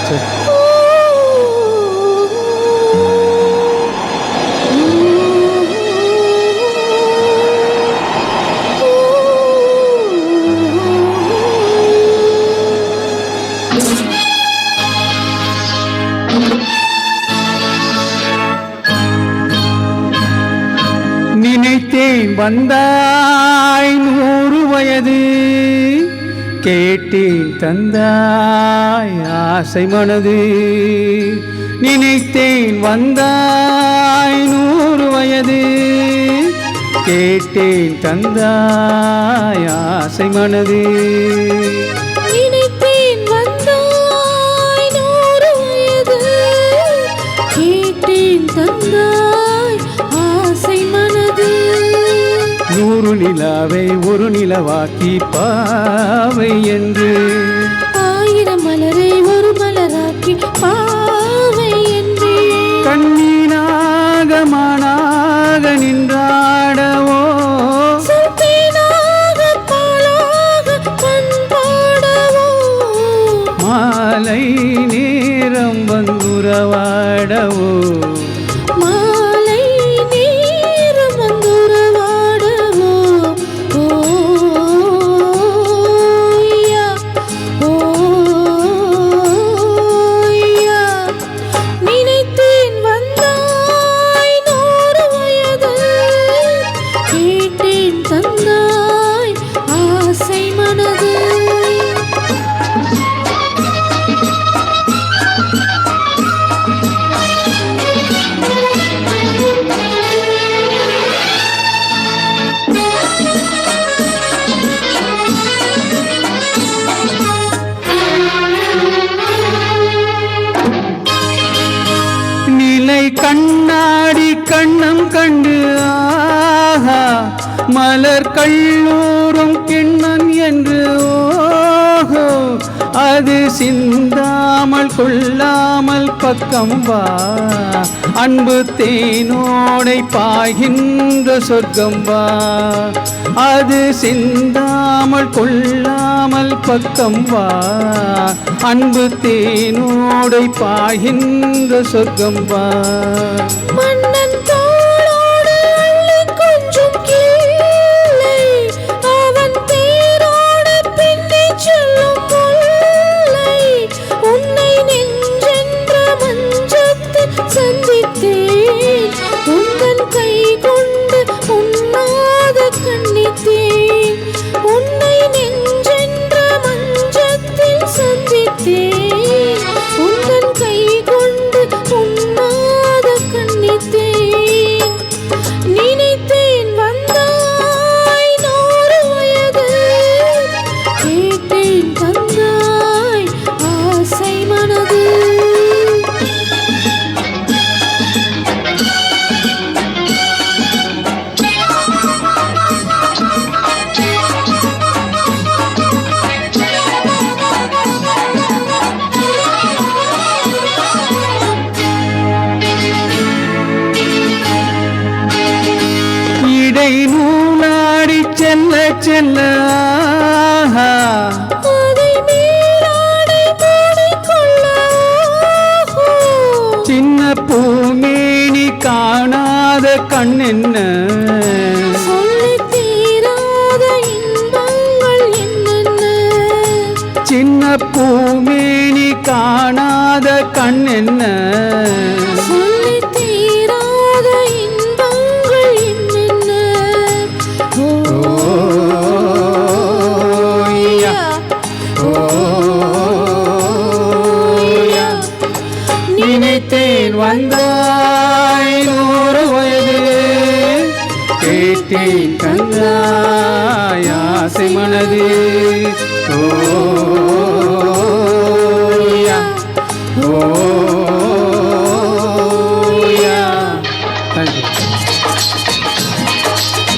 Sister. நினைத்தேன் வந்தாய் 100 வயது, கேட்டேன் தந்தாய் ஆசை மனது. நினைத்தேன் வந்தாய் 100 வயது, கேட்டேன் தந்தாய் ஆசை மனது. நினைத்தேன் வந்தாய் 100 வயது, கேட்டேன் தந்தாய் ஆசை மனது. 100 நிலாவை ஒரு நிலவாக்கி பாவை என்று, 1000 மலரை ஒரு மலராக்கி பாவை என்று, கண்ணீனாக மானாக நின்றாடவோ, சொற்தேனாக பாலாக பண்பாடவோ, மாலை நேரம் வந்துறவாடவோ, மாலை நேரம் வந்துறவாடவோ. ஓய்யா ஓய்யா, நினைத்தேன் வந்தாய் 100 வயது, கேட்டேன் தந்தாய் ஆசை மனது. நிலை கண்ணாடி கண்ணம் கண்டு ஆஹா, மலர் கல்லூரும் கிண்ணம் என்று ஓஹோ, அது சிந்தாமல் கொள்ளாமல் பக்கம் வா, அன்பு தேனோடை பாய்கின்ற சொர்க்கம் வா, அது சிந்தாமல் கொள்ளாமல் பக்கம் வா, அன்பு தேனோடை பாய்கின்ற சொர்க்கம் வா. மன்னன் தோளோடு அள்ளி கொஞ்சும் கிளை, அவன் தேரோடு பின்னே செல்லும் முல்லை, உன்னை நெஞ்சென்ற மஞ்சத்தில் சந்தித்தேன், உந்தன் கை கொண்டு உண்ணாத கண்ணித்தேன், உன்னை நெஞ்சென்ற மஞ்சத்தில் சந்தித்தேன், உந்தன் கை கொண்டு உண்ணாத கண்ணித்தேன். நினைத்தேன் வந்தாய் 100 வயது, கேட்டேன் தந்தாய் ஆசை மனது. இடை நூலாடி செல்ல செல்ல ஆஹா, அதை மேலாடை மூடிக்கொள்ள ஓஹோ, சின்ன பூமேனி காணாத கண்ணென்ன, சொல்லித் தீராத இன்பங்கள் என்னென்ன, சின்ன பூமேனி காணாத கண்ணென்ன, சொல்லித் தீராத இன்பங்கள் என்னென்ன. ஓய்யா ஓய்யா, நினைத்தேன் வந்தாய் 100 வயது, கேட்டேன் தந்தாய் ஆசை மனது. ஓ